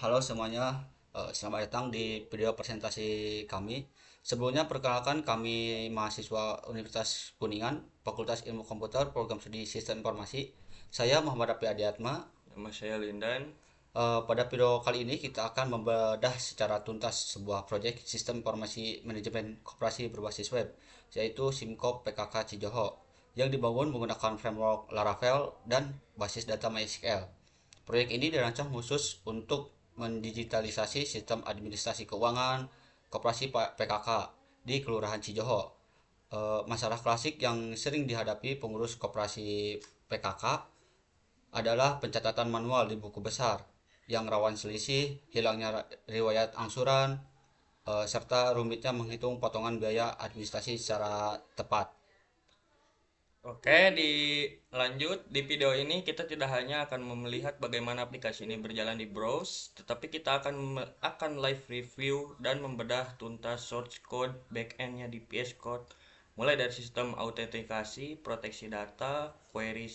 Halo semuanya, selamat datang di video presentasi kami. Sebelumnya perkenalkan kami mahasiswa Universitas Kuningan, Fakultas Ilmu Komputer, Program Studi Sistem Informasi. Saya Muhammad Rafi Adiatma. Nama saya Lindan. Pada video kali ini kita akan membedah secara tuntas sebuah proyek Sistem Informasi Manajemen Koperasi berbasis web, yaitu SIMKOP PKK Cijoho, yang dibangun menggunakan framework Laravel dan basis data MySQL. Proyek ini dirancang khusus untuk mendigitalisasi sistem administrasi keuangan koperasi PKK di Kelurahan Cijoho. Masalah klasik yang sering dihadapi pengurus koperasi PKK adalah pencatatan manual di buku besar yang rawan selisih, hilangnya riwayat angsuran, serta rumitnya menghitung potongan biaya administrasi secara tepat. Oke, lanjut di video ini kita tidak hanya akan melihat bagaimana aplikasi ini berjalan di browse, tetapi kita akan live review dan membedah tuntas source code backendnya di VS Code, mulai dari sistem autentikasi, proteksi data, query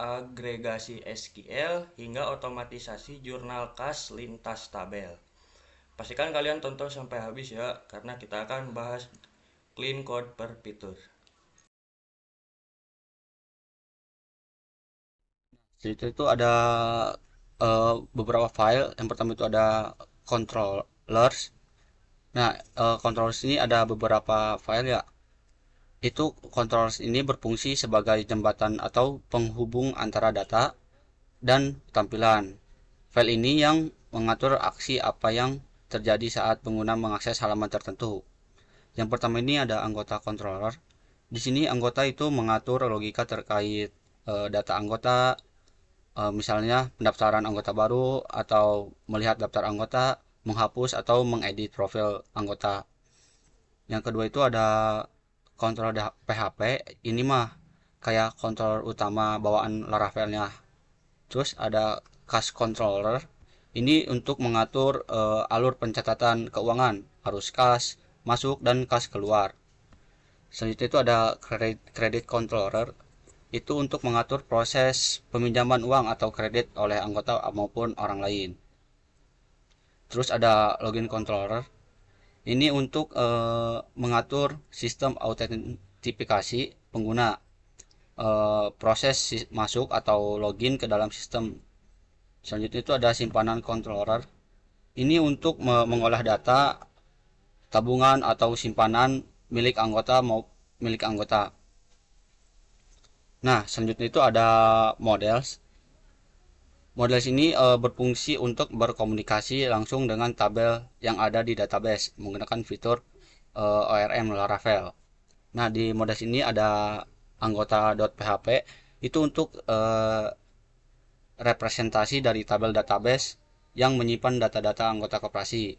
agregasi SQL, hingga otomatisasi jurnal kas lintas tabel. Pastikan kalian tonton sampai habis ya, karena kita akan bahas clean code per fitur. Jadi itu ada beberapa file. Yang pertama itu ada controllers. Nah, controllers ini ada beberapa file ya. Itu controllers ini berfungsi sebagai jembatan atau penghubung antara data dan tampilan. File ini yang mengatur aksi apa yang terjadi saat pengguna mengakses halaman tertentu. Yang pertama ini ada anggota controller. Di sini anggota itu mengatur logika terkait data anggota, misalnya pendaftaran anggota baru atau melihat daftar anggota, menghapus atau mengedit profil anggota. Yang kedua itu ada kontrol PHP. Ini mah kayak controller utama bawaan Laravelnya. Terus ada cash controller. Ini untuk mengatur alur pencatatan keuangan, arus kas masuk dan kas keluar. Selanjutnya itu ada credit controller. Itu untuk mengatur proses peminjaman uang atau kredit oleh anggota maupun orang lain. Terus ada login controller. Ini untuk mengatur sistem autentifikasi pengguna, proses masuk atau login ke dalam sistem. Selanjutnya itu ada simpanan controller. Ini untuk mengolah data tabungan atau simpanan milik anggota mau milik anggota. Nah, selanjutnya itu ada models. Models ini berfungsi untuk berkomunikasi langsung dengan tabel yang ada di database menggunakan fitur ORM Laravel. Nah, di models ini ada anggota.php itu untuk representasi dari tabel database yang menyimpan data-data anggota koperasi.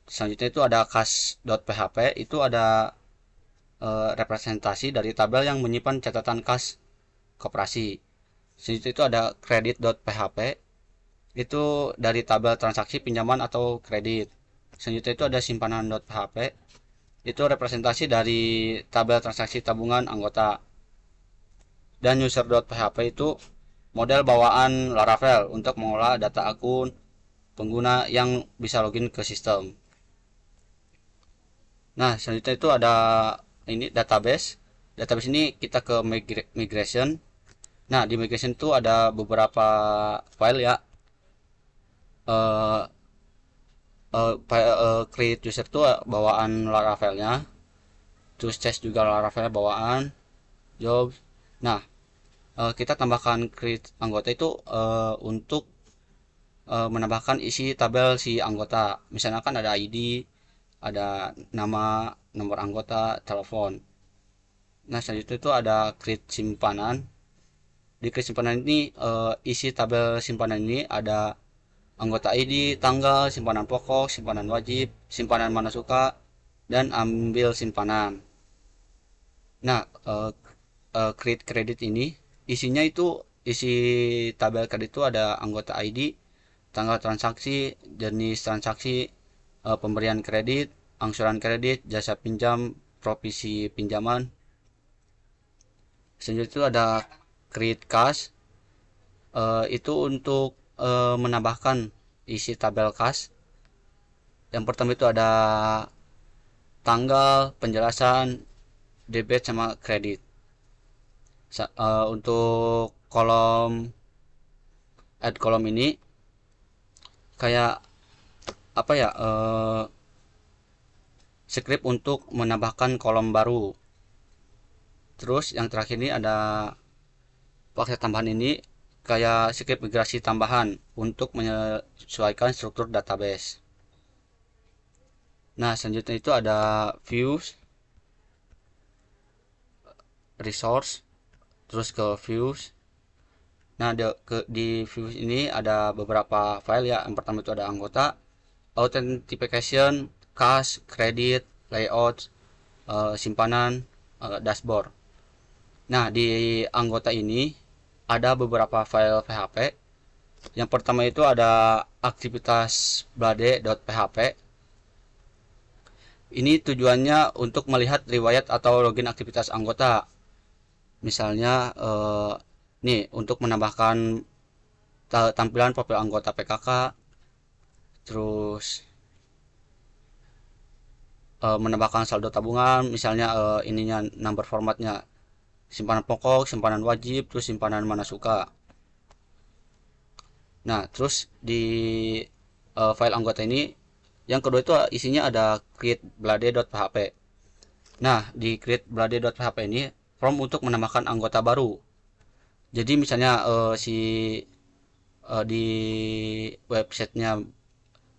Selanjutnya itu ada kas.php, itu ada representasi dari tabel yang menyimpan catatan kas koperasi. Selanjutnya itu ada kredit.php, itu dari tabel transaksi pinjaman atau kredit. Selanjutnya itu ada simpanan.php, itu representasi dari tabel transaksi tabungan anggota. Dan user.php itu model bawaan Laravel untuk mengolah data akun pengguna yang bisa login ke sistem. Nah, selanjutnya itu ada ini database. Database ini kita ke migration. Nah, di migration itu ada beberapa file ya. Uh, create user itu bawaan Laravelnya. Terus test juga Laravel bawaan. Job. Nah, kita tambahkan create anggota itu untuk menambahkan isi tabel si anggota. Misalnya kan ada ID, ada nama, nomor anggota, telepon. Nah, selanjutnya itu ada create simpanan. Di create simpanan ini isi tabel simpanan ini ada anggota ID, tanggal, simpanan pokok, simpanan wajib, simpanan mana suka, dan ambil simpanan. Nah, create kredit ini isinya itu isi tabel kredit itu ada anggota ID, tanggal transaksi, jenis transaksi, pemberian kredit, angsuran kredit, jasa pinjam, provisi pinjaman. Selanjutnya itu ada create cash, itu untuk menambahkan isi tabel kas. Yang pertama itu ada tanggal, penjelasan, debit sama kredit. Untuk kolom add kolom ini kayak apa ya, script untuk menambahkan kolom baru. Terus yang terakhir ini ada paket tambahan, ini kayak script migrasi tambahan untuk menyesuaikan struktur database. Nah, selanjutnya itu ada views, resource, terus ke views. Nah, di views ini ada beberapa file ya. Yang pertama itu ada anggota, authentication, cache, credit, layout, simpanan, dashboard. Nah, di anggota ini ada beberapa file PHP. Yang pertama itu ada aktivitas blade.php. Ini tujuannya untuk melihat riwayat atau login aktivitas anggota. Misalnya nih untuk menambahkan tampilan profil anggota PKK, terus menambahkan saldo tabungan, misalnya ininya number formatnya simpanan pokok, simpanan wajib, terus simpanan mana suka. Nah, terus di file anggota ini yang kedua itu isinya ada create_blade.php. Nah, di create_blade.php ini form untuk menambahkan anggota baru. Jadi misalnya di websitenya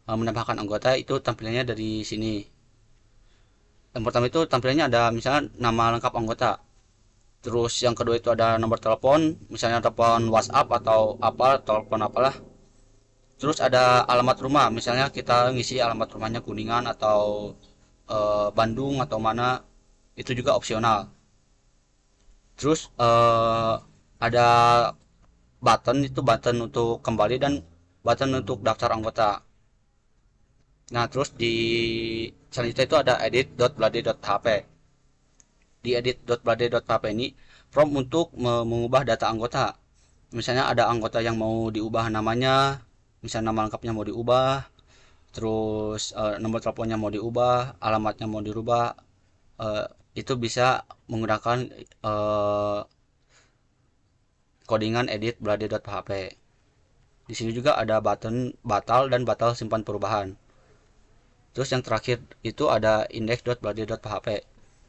menambahkan anggota, itu tampilannya dari sini. Yang pertama itu tampilannya ada misalnya nama lengkap anggota. Terus yang kedua itu ada nomor telepon, misalnya telepon WhatsApp atau apa, telepon apalah. Terus ada alamat rumah, misalnya kita ngisi alamat rumahnya Kuningan atau Bandung atau mana, itu juga opsional. Terus ada button, itu button untuk kembali dan button untuk daftar anggota. Nah, terus di selanjutnya itu ada edit.blade.php. Di edit.blade.php ini prompt untuk mengubah data anggota. Misalnya ada anggota yang mau diubah namanya, misalnya nama lengkapnya mau diubah, terus nomor teleponnya mau diubah, alamatnya mau dirubah, uh, itu bisa menggunakan codingan edit.blade.php. Di sini juga ada button batal dan batal simpan perubahan. Terus yang terakhir itu ada index.blade.php.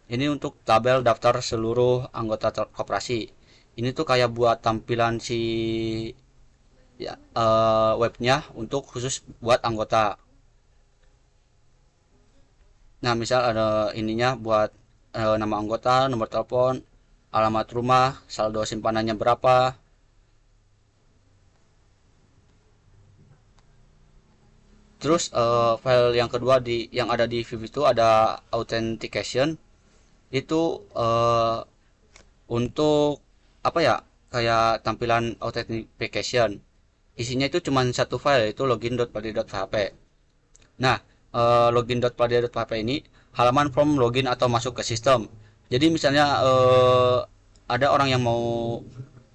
Ini untuk tabel daftar seluruh anggota koperasi. Ini tuh kayak buat tampilan si ya, webnya untuk khusus buat anggota. Nah, misal ada ininya buat nama anggota, nomor telepon, alamat rumah, saldo simpanannya berapa. Terus file yang kedua yang ada di Vue itu ada authentication. Itu untuk apa ya, kayak tampilan authentication. Isinya itu cuma satu file, yaitu login.blade.php. Nah, login.blade.php ini halaman form login atau masuk ke sistem. Jadi misalnya ada orang yang mau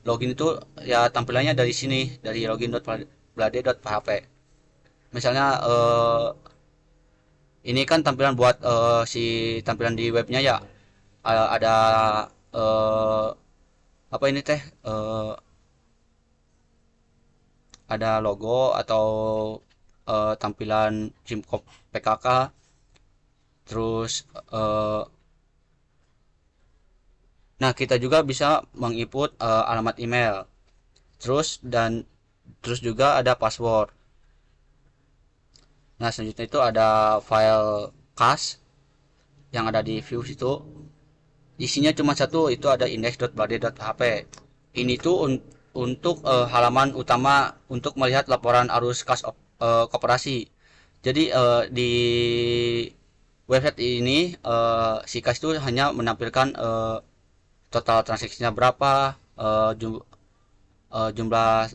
login itu ya tampilannya dari sini, dari login.blade.php. Misalnya ini kan tampilan buat si tampilan di webnya ya. Ada eh, apa ini teh, ada logo atau tampilan simkop PKK. Terus nah, kita juga bisa menginput alamat email, terus juga ada password. Nah, selanjutnya itu ada file cache yang ada di views itu. Isinya cuma satu, itu ada index.blade.php. Ini tuh untuk halaman utama untuk melihat laporan arus kas koperasi. Jadi di website ini si kas itu hanya menampilkan total transaksinya berapa, jumlah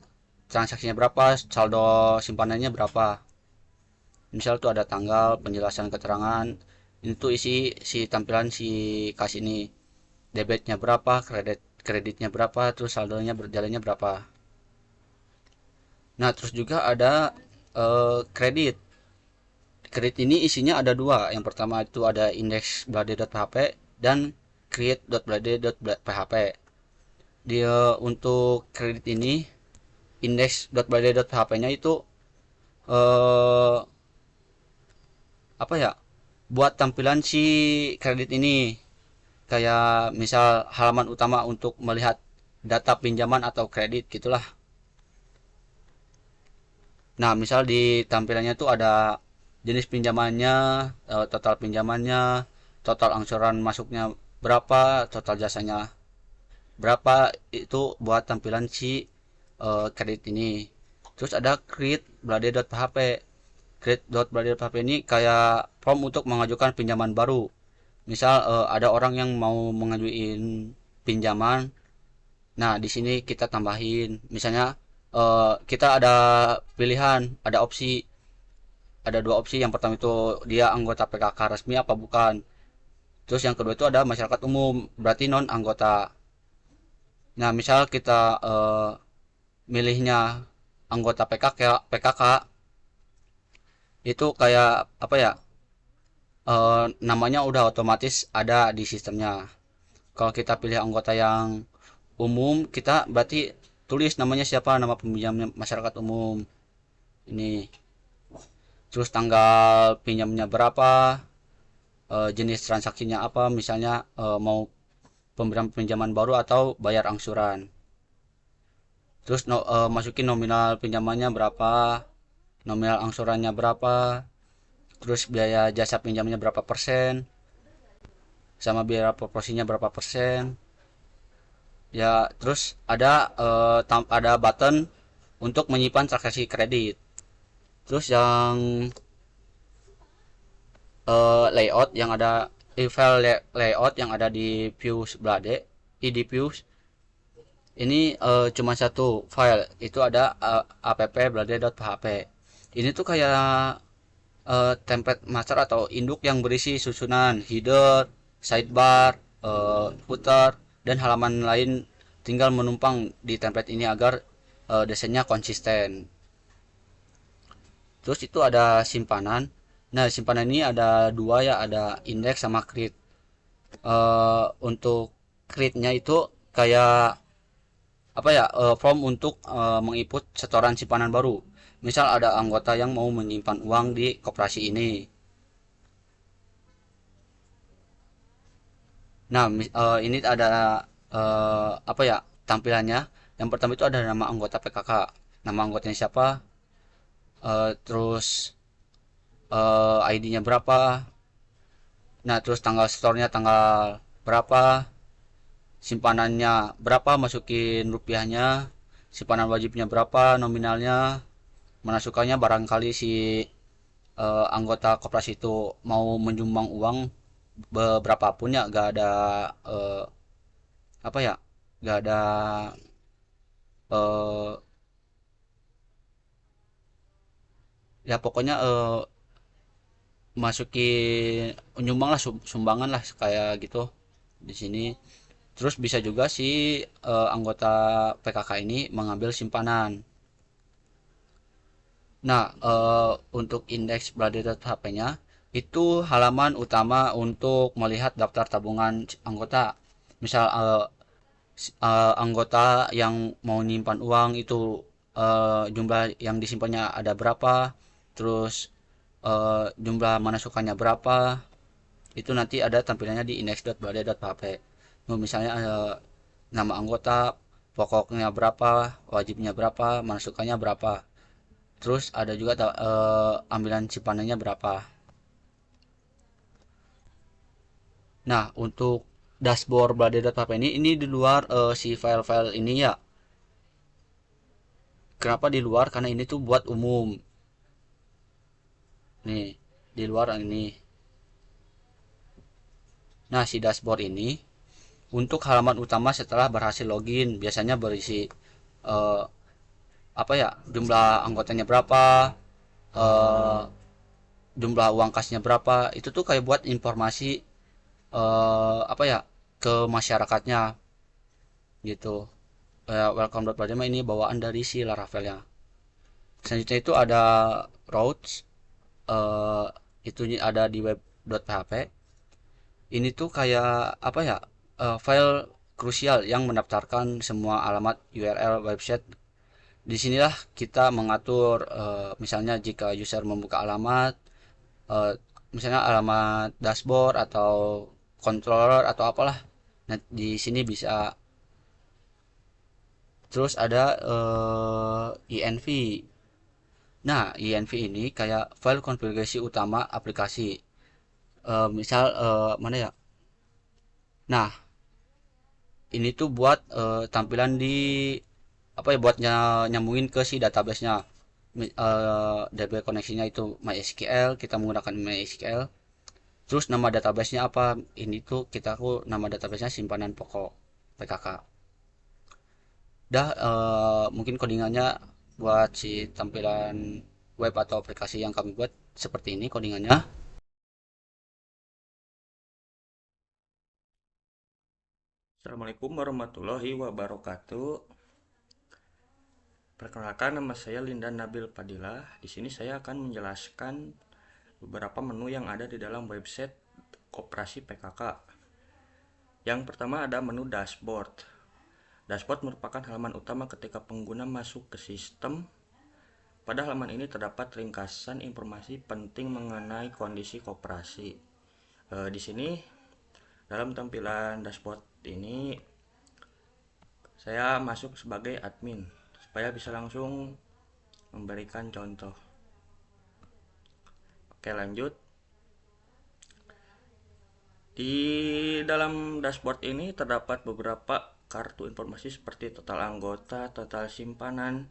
transaksinya berapa, saldo simpanannya berapa. Misal tuh ada tanggal, penjelasan keterangan. Ini tuh isi si tampilan si kas ini, debitnya berapa, kreditnya berapa, terus saldonya berjalannya berapa. Nah, terus juga ada kredit. Kredit ini isinya ada dua. Yang pertama itu ada index.blade.php dan create.blade.php. Dia untuk kredit ini index.blade.php-nya itu eh, apa ya? Buat tampilan si kredit ini kayak misal halaman utama untuk melihat data pinjaman atau kredit gitulah. Nah, misal di tampilannya tuh ada jenis pinjamannya, total pinjamannya, total angsuran masuknya berapa, total jasanya berapa, itu buat tampilan si kredit ini. Terus ada create.blade.php. Create.blade.php ini kayak form untuk mengajukan pinjaman baru. Misal ada orang yang mau mengajuin pinjaman. Nah, di sini kita tambahin. Misalnya kita ada pilihan, ada opsi, ada dua opsi. Yang pertama itu dia anggota PKK resmi apa bukan. Terus yang kedua itu ada masyarakat umum, berarti non anggota. Nah, misal kita milihnya anggota PKK itu kayak apa ya? Namanya udah otomatis ada di sistemnya. Kalau kita pilih anggota yang umum, kita berarti tulis namanya siapa, nama peminjamnya masyarakat umum. Ini terus tanggal pinjamnya berapa, jenis transaksinya apa, misalnya mau pemberian pinjaman baru atau bayar angsuran. Terus masukin nominal pinjamannya berapa, nominal angsurannya berapa, terus biaya jasa pinjamnya berapa persen, sama biaya proporsinya berapa persen. Ya, terus ada button untuk menyimpan transaksi kredit. Terus yang layout yang ada file layout yang ada di views Blade, di views ini cuma satu file, itu ada app.blade.php. Ini tuh kayak template master atau induk yang berisi susunan header, sidebar, footer, dan halaman lain, tinggal menumpang di template ini agar desainnya konsisten. Terus itu ada simpanan. Nah, simpanan ini ada dua ya, ada index sama create. Untuk create-nya itu kayak apa ya, form untuk menginput setoran simpanan baru. Misal ada anggota yang mau menyimpan uang di koperasi ini. Nah, ini ada apa ya tampilannya. Yang pertama itu ada nama anggota PKK, nama anggotanya siapa, terus ID-nya berapa. Nah, terus tanggal store-nya tanggal berapa, simpanannya berapa, masukin rupiahnya, simpanan wajibnya berapa, nominalnya, menasukannya barangkali si anggota koperasi itu mau menyumbang uang berapapun ya, gak ada eh, apa ya, gak ada eh, ya pokoknya masukin nyumbang lah, sumbangan lah kayak gitu di sini. Terus bisa juga si anggota PKK ini mengambil simpanan. Nah, untuk indeks Blade.hp-nya itu halaman utama untuk melihat daftar tabungan anggota. Misal anggota yang mau nyimpan uang itu jumlah yang disimpannya ada berapa, terus jumlah masukannya berapa, itu nanti ada tampilannya di index.blade.php. Misalnya nama anggota, pokoknya berapa, wajibnya berapa, masukannya berapa, terus ada juga ambilan simpanannya berapa. Nah, untuk dashboard blade.php ini di luar si file-file ini ya. Kenapa di luar? Karena ini tuh buat umum. Nih, di luar ini. Nah, si dashboard ini untuk halaman utama setelah berhasil login biasanya berisi eh, apa ya, jumlah anggotanya berapa, eh, jumlah uang kasnya berapa. Itu tuh kayak buat informasi apa ya, ke masyarakatnya gitu. Welcome.blade ini bawaan dari si Laravel ya. Selanjutnya itu ada routes, eh itu ada di web.php. Ini tuh kayak apa ya? File krusial yang mendaftarkan semua alamat URL website. Di sinilah kita mengatur misalnya jika user membuka alamat, eh, misalnya alamat dashboard atau controller atau apalah. Nah, di sini bisa. Terus ada INV. Nah, INV ini kayak file konfigurasi utama aplikasi. Misal mana ya? Nah, ini tuh buat tampilan di apa ya, buat nyambungin ke si database-nya. DB koneksinya itu MySQL, kita menggunakan MySQL. Terus nama database-nya apa? Ini tuh nama database-nya simpanan pokok PKK. Dah mungkin codingannya buat si tampilan web atau aplikasi yang kami buat seperti ini codingannya. Assalamualaikum warahmatullahi wabarakatuh. Perkenalkan, nama saya Lindan Nabil Fadilah. Di sini saya akan menjelaskan beberapa menu yang ada di dalam website Koperasi PKK. Yang pertama ada menu dashboard. Dashboard merupakan halaman utama ketika pengguna masuk ke sistem. Pada halaman ini terdapat ringkasan informasi penting mengenai kondisi koperasi. Di sini dalam tampilan dashboard ini saya masuk sebagai admin supaya bisa langsung memberikan contoh. Oke, lanjut. Di dalam dashboard ini terdapat beberapa kartu informasi seperti total anggota, total simpanan,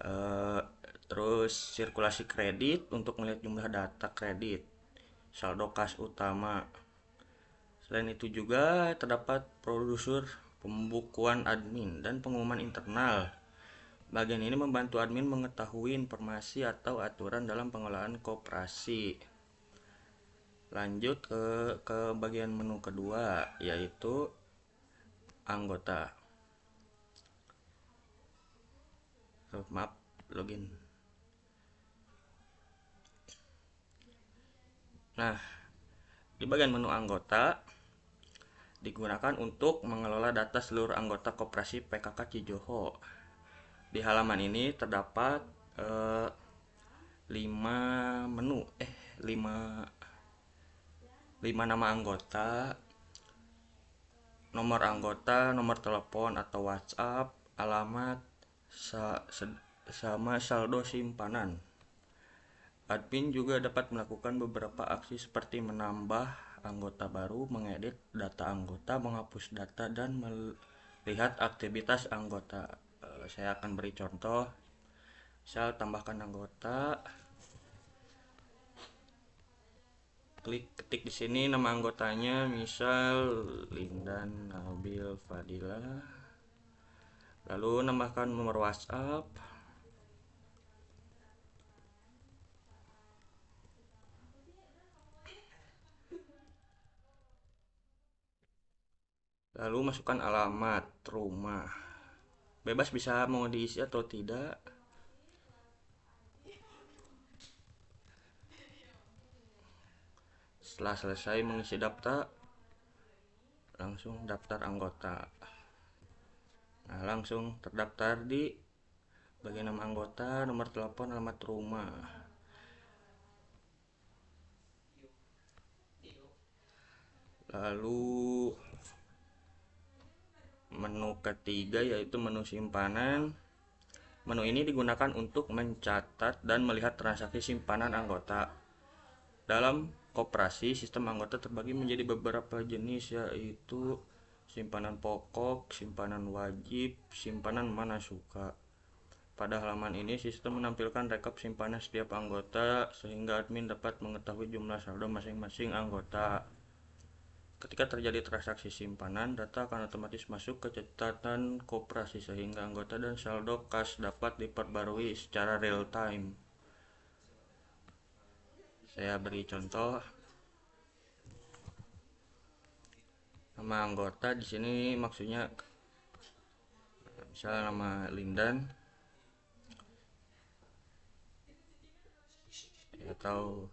eh, terus sirkulasi kredit untuk melihat jumlah data kredit, saldo kas utama. Selain itu juga terdapat produser, pembukuan admin, dan pengumuman internal. Bagian ini membantu admin mengetahui informasi atau aturan dalam pengelolaan koperasi. Lanjut ke bagian menu kedua, yaitu anggota. Maaf, login. Nah, di bagian menu anggota digunakan untuk mengelola data seluruh anggota koperasi PKK Cijoho. Di halaman ini terdapat 5 menu, 5 5 nama anggota, nomor anggota, nomor telepon atau WhatsApp, alamat, sama saldo simpanan. Admin juga dapat melakukan beberapa aksi seperti menambah anggota baru, mengedit data anggota, menghapus data, dan melihat aktivitas anggota. Saya akan beri contoh. Misal tambahkan anggota, ketik di sini nama anggotanya, misal Lindan Nabil Fadila. Lalu nambahkan nomor WhatsApp. Lalu masukkan alamat rumah. Bebas bisa mau diisi atau tidak. Setelah selesai mengisi daftar, langsung daftar anggota. Nah, langsung terdaftar di bagian nama anggota, nomor telepon, alamat rumah. Lalu menu ketiga yaitu menu simpanan. Menu ini digunakan untuk mencatat dan melihat transaksi simpanan anggota. Dalam koperasi, sistem anggota terbagi menjadi beberapa jenis, yaitu simpanan pokok, simpanan wajib, simpanan mana suka. Pada halaman ini, sistem menampilkan rekap simpanan setiap anggota sehingga admin dapat mengetahui jumlah saldo masing-masing anggota. Ketika terjadi transaksi simpanan, data akan otomatis masuk ke catatan koperasi sehingga anggota dan saldo kas dapat diperbarui secara real time. Saya beri contoh. Nama anggota di sini maksudnya misalnya nama Lindan. atau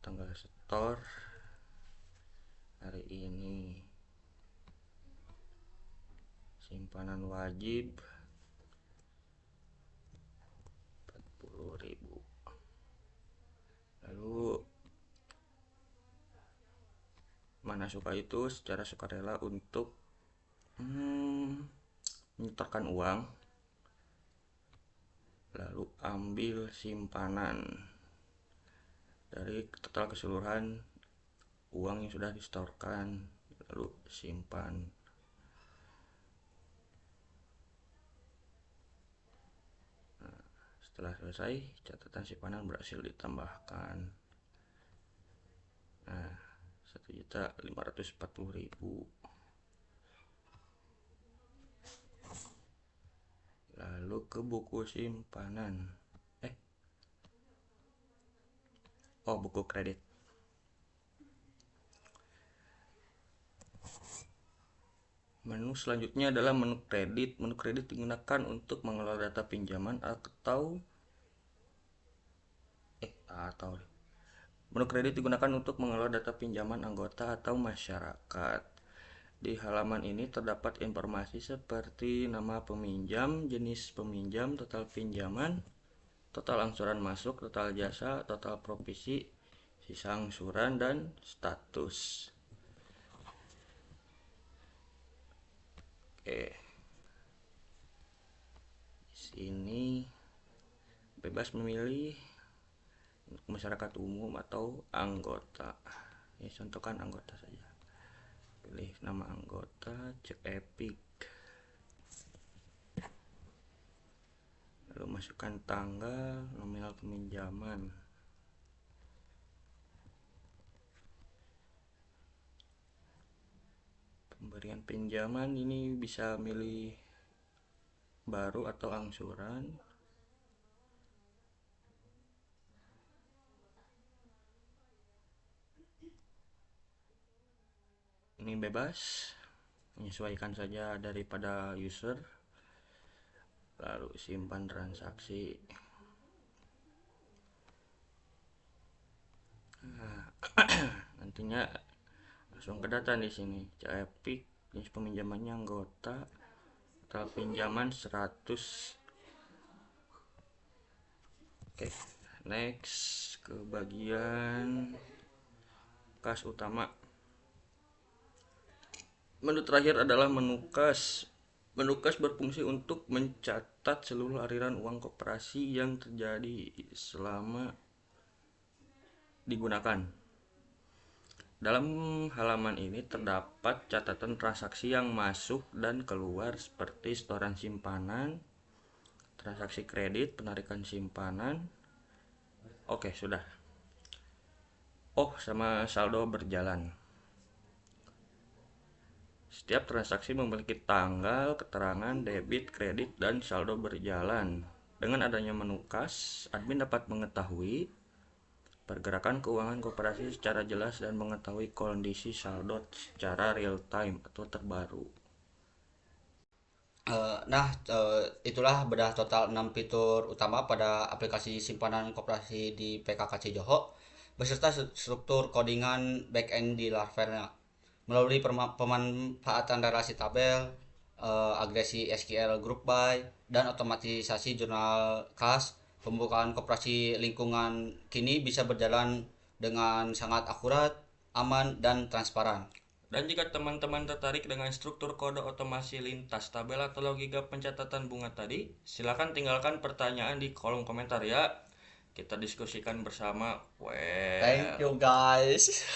tanggal setor hari ini. Simpanan wajib 40.000. Lalu mana suka itu secara sukarela untuk menyetorkan uang, lalu ambil simpanan dari total keseluruhan uang yang sudah disetorkan, lalu simpan. Nah, setelah selesai, catatan simpanan berhasil ditambahkan. Nah, 1.540.000. Lalu ke buku simpanan. Buku kredit. Menu selanjutnya adalah menu kredit. Menu kredit digunakan untuk mengelola data pinjaman Menu kredit digunakan untuk mengelola data pinjaman anggota atau masyarakat. Di halaman ini terdapat informasi seperti nama peminjam, jenis peminjam, total pinjaman, total angsuran masuk, total jasa, total provisi, sisa angsuran, dan status. Oke. Di sini bebas memilih untuk masyarakat umum atau anggota. Ini contohkan anggota saja. Pilih nama anggota, cek Epic. Lalu masukkan tanggal, nominal peminjaman. Pemberian pinjaman ini bisa milih baru atau angsuran. Ini bebas, menyesuaikan saja daripada user. Lalu simpan transaksi. Nantinya langsung ke data di sini. Epic, jenis peminjamannya anggota, total pinjaman 100. Oke, next ke bagian kas utama. Menu terakhir adalah menu kas. Menu kas berfungsi untuk mencatat seluruh aliran uang koperasi yang terjadi selama digunakan. Dalam halaman ini terdapat catatan transaksi yang masuk dan keluar seperti setoran simpanan, transaksi kredit, penarikan simpanan. Oke, sudah. Sama saldo berjalan. Setiap transaksi memiliki tanggal, keterangan, debit, kredit, dan saldo berjalan. Dengan adanya menu kas, admin dapat mengetahui pergerakan keuangan koperasi secara jelas dan mengetahui kondisi saldo secara real time atau terbaru. Itulah bedah total 6 fitur utama pada aplikasi simpanan koperasi di PKKC Johor beserta struktur codingan backend di Laravelnya melalui pemanfaatan relasi tabel, agresi SQL group by, dan otomatisasi jurnal kas. Pembukaan koperasi lingkungan kini bisa berjalan dengan sangat akurat, aman, dan transparan. Dan jika teman-teman tertarik dengan struktur kode otomasi lintas tabel atau logika pencatatan bunga tadi, silakan tinggalkan pertanyaan di kolom komentar ya. Kita diskusikan bersama. Thank you guys.